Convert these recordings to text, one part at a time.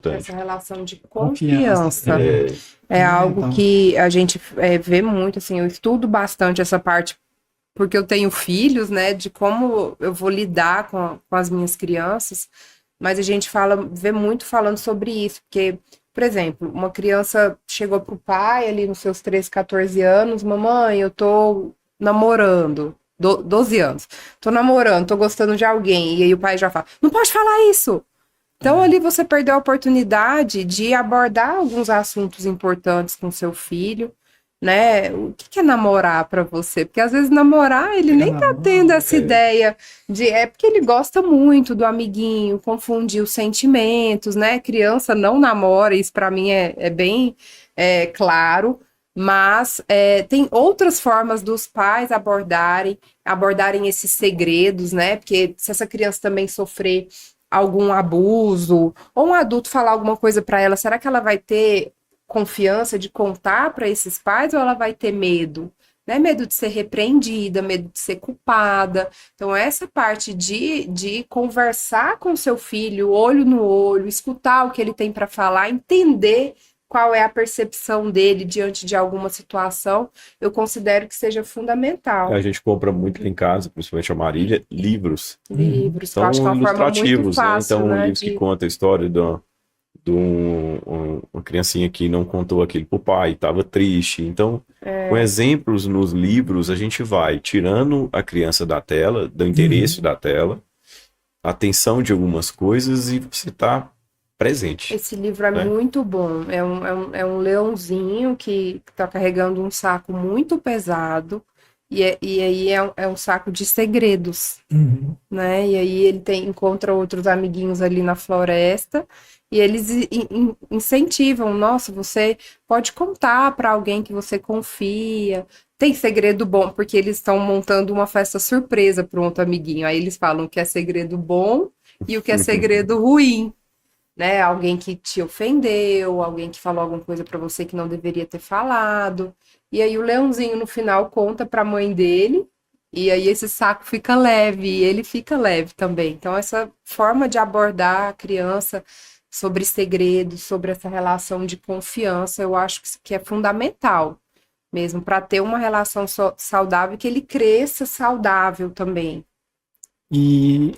Essa relação de Confiança. confiança é algo Fundamental. que a gente vê muito, assim, eu estudo bastante essa parte, porque eu tenho filhos, né, de como eu vou lidar com as minhas crianças, mas a gente vê muito falando sobre isso, porque, por exemplo, uma criança chegou pro pai ali nos seus 13, 14 anos, mamãe, eu tô namorando, 12 anos, tô namorando, tô gostando de alguém, e aí o pai já fala, não pode falar isso! Então, ali você perdeu a oportunidade de abordar alguns assuntos importantes com seu filho, né? O que que é namorar para você? Porque às vezes namorar, ele Pegar nem na tá tendo mão. essa ideia de. É porque ele gosta muito do amiguinho, confundir os sentimentos, né? Criança não namora, isso para mim é bem claro. Mas tem outras formas dos pais abordarem esses segredos, né? Porque se essa criança também sofrer algum abuso, ou um adulto falar alguma coisa para ela, será que ela vai ter confiança de contar para esses pais ou ela vai ter medo? Né? Medo de ser repreendida, medo de ser culpada. Então, essa parte de conversar com seu filho, olho no olho, escutar o que ele tem para falar, entender qual é a percepção dele diante de alguma situação, eu considero que seja A fundamental. gente compra muito em casa, principalmente a Marília, livros. Uhum. Livros, que eu acho que é São uma forma muito ilustrativos, né? fácil, Então, um né, livro que de conta a história de uma criancinha que não contou aquilo pro pai, estava triste. Então, com exemplos nos livros, a gente vai tirando a criança da tela, do interesse da tela, a atenção de algumas coisas e você tá presente, Esse livro é né? muito bom. É um leãozinho que está carregando um saco muito pesado. E aí é um saco de segredos, Uhum. né? E aí ele encontra outros amiguinhos ali na floresta. E eles incentivam. Nossa, você pode contar para alguém que você confia. Tem segredo bom, porque eles estão montando uma festa surpresa para um outro amiguinho. Aí eles falam o que é segredo bom e o que é segredo ruim, né? Alguém que te ofendeu, alguém que falou alguma coisa pra você que não deveria ter falado. E aí o leãozinho no final conta pra mãe dele, e aí esse saco fica leve, e ele fica leve também. Então essa forma de abordar a criança sobre segredos, sobre essa relação de confiança, eu acho que é fundamental mesmo para ter uma relação saudável, que ele cresça saudável também. E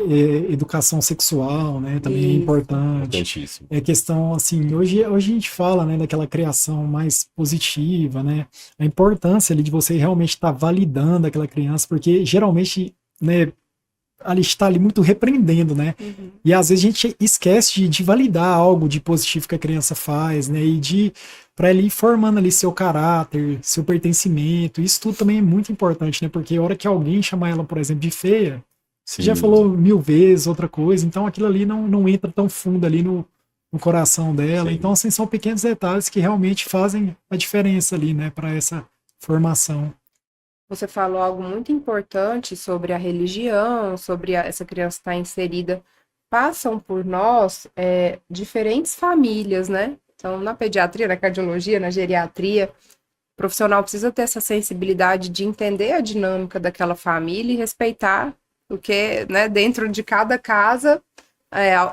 educação sexual, né, também é Isso. importante. Importantíssimo. É questão, assim, hoje a gente fala, né, daquela criação mais positiva, né, a importância ali de você realmente estar validando aquela criança, porque geralmente, né, ali está ali muito repreendendo, né, Uhum. e às vezes a gente esquece de validar algo de positivo que a criança faz, né, e para ele ir formando ali seu caráter, seu pertencimento, isso tudo também é muito importante, né, porque a hora que alguém chamar ela, por exemplo, de feia, já Sim, falou 1000 vezes outra coisa, então aquilo ali não entra tão fundo ali no coração dela. Então, sim. assim, são pequenos detalhes que realmente fazem a diferença ali, né, para essa formação. Você falou algo muito importante sobre a religião, sobre essa criança estar inserida. Passam por nós diferentes famílias, né? Então, na pediatria, na cardiologia, na geriatria, o profissional precisa ter essa sensibilidade de entender a dinâmica daquela família e respeitar o que, né, dentro de cada casa,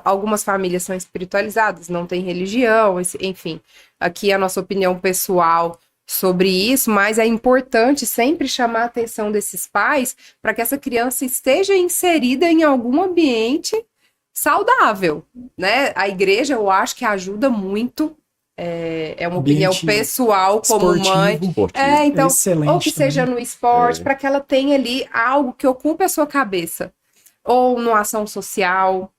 algumas famílias são espiritualizadas, não tem religião, enfim. Aqui a nossa opinião pessoal sobre isso, mas é importante sempre chamar a atenção desses pais para que essa criança esteja inserida em algum ambiente saudável, né? A igreja, eu acho que ajuda muito. É uma opinião Ambiente pessoal como mãe. esportivo Esportivo. é Então, ou que excelente seja também. no esporte, É, para que ela tenha ali algo que ocupe a sua cabeça. Ou numa ação social,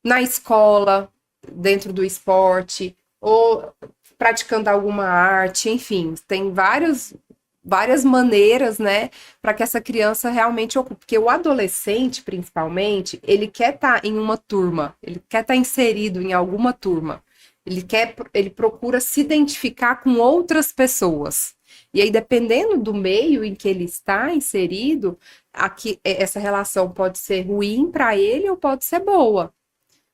na escola, dentro do esporte, ou praticando alguma arte, enfim, tem várias maneiras, né, para que essa criança realmente ocupe. Porque o adolescente, principalmente, ele quer estar em uma turma, ele quer estar inserido em alguma turma. Ele procura se identificar com outras pessoas. E aí, dependendo do meio em que ele está inserido, essa relação pode ser ruim para ele ou pode ser boa.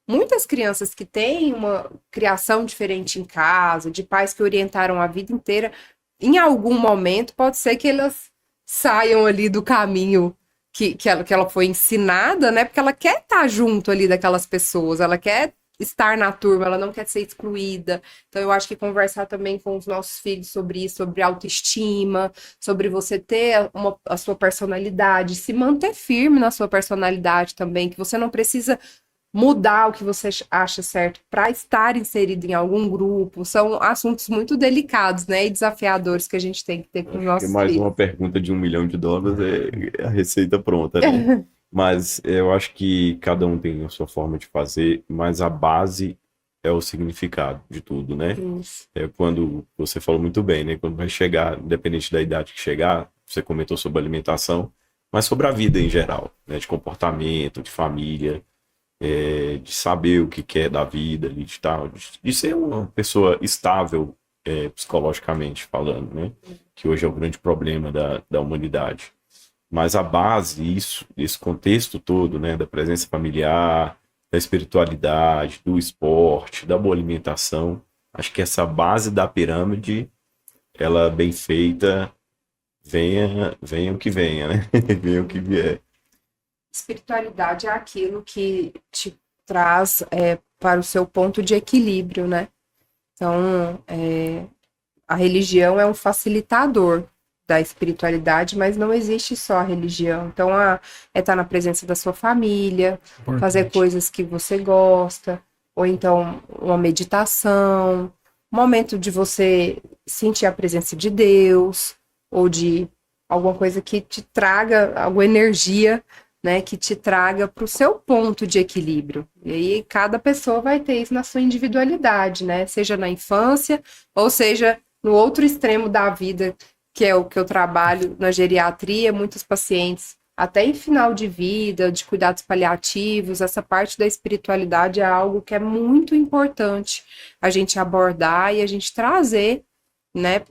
Muitas crianças que têm uma criação diferente em casa, de pais que orientaram a vida inteira, em algum momento pode ser que elas saiam ali do caminho que ela foi ensinada, né? Porque ela quer estar junto ali daquelas pessoas, ela quer estar na turma, ela não quer ser excluída. Então, eu acho que conversar também com os nossos filhos sobre isso, sobre autoestima, sobre você ter a sua personalidade, se manter firme na sua personalidade também, que você não precisa mudar o que você acha certo para estar inserido em algum grupo. São assuntos muito delicados, né, e desafiadores que a gente tem que ter com os Acho que nossos mais filhos. uma pergunta de $1 milhão é a receita pronta, né? Mas eu acho que cada um tem a sua forma de fazer, mas a base é o significado de tudo, né? Isso. É quando você falou muito bem, né? Quando vai chegar, independente da idade que chegar, você comentou sobre alimentação, mas sobre a vida em geral, né? De comportamento, de família, de saber o que quer da vida, de ser uma pessoa estável, psicologicamente falando, né? Que hoje é o grande problema da humanidade. Mas a base, esse contexto todo, né, da presença familiar, da espiritualidade, do esporte, da boa alimentação, acho que essa base da pirâmide, ela bem feita, venha o que venha, né? Venha o que vier. Espiritualidade é aquilo que te traz para o seu ponto de equilíbrio, né? Então, a religião é um facilitador da espiritualidade, mas não existe só a religião. Então, estar na presença da sua família, fazer coisas que você gosta, ou então uma meditação, um momento de você sentir a presença de Deus, ou de alguma coisa que te traga alguma energia, né, que te traga para o seu ponto de equilíbrio. E aí cada pessoa vai ter isso na sua individualidade, né? Seja na infância, ou seja no outro extremo da vida, que é o que eu trabalho na geriatria, muitos pacientes, até em final de vida, de cuidados paliativos, essa parte da espiritualidade é algo que é muito importante a gente abordar e a gente trazer, né,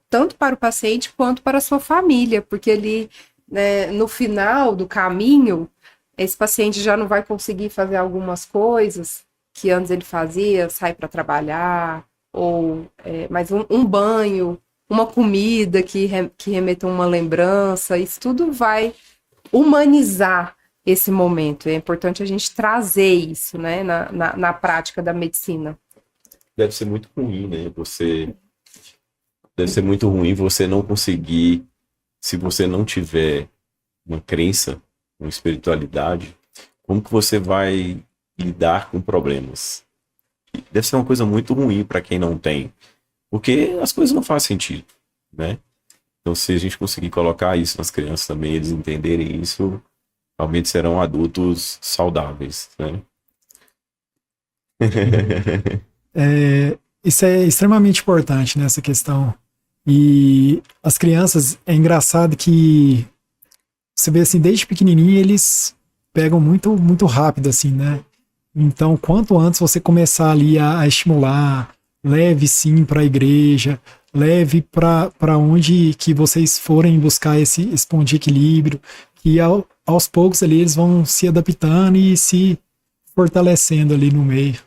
tanto para o paciente quanto para a sua família, porque ele, né, no final do caminho, esse paciente já não vai conseguir fazer algumas coisas que antes ele fazia, sair para trabalhar, ou mas um banho, uma comida que remeta a uma lembrança, isso tudo vai humanizar esse momento. É importante a gente trazer isso, né, na prática da medicina. Deve ser muito ruim, né? Deve ser muito ruim você não conseguir, se você não tiver uma crença, uma espiritualidade, como que você vai lidar com problemas? Deve ser uma coisa muito ruim para quem não tem, porque as coisas não fazem sentido, né? Então, se a gente conseguir colocar isso nas crianças também, eles entenderem isso, realmente serão adultos saudáveis, né? Isso é extremamente importante nessa questão. E as crianças, é engraçado que você vê assim, desde pequenininho eles pegam muito, muito rápido, assim, né? Então, quanto antes você começar ali a estimular, leve sim para a igreja, leve para onde que vocês forem buscar esse ponto de equilíbrio, que aos poucos ali eles vão se adaptando e se fortalecendo ali no meio.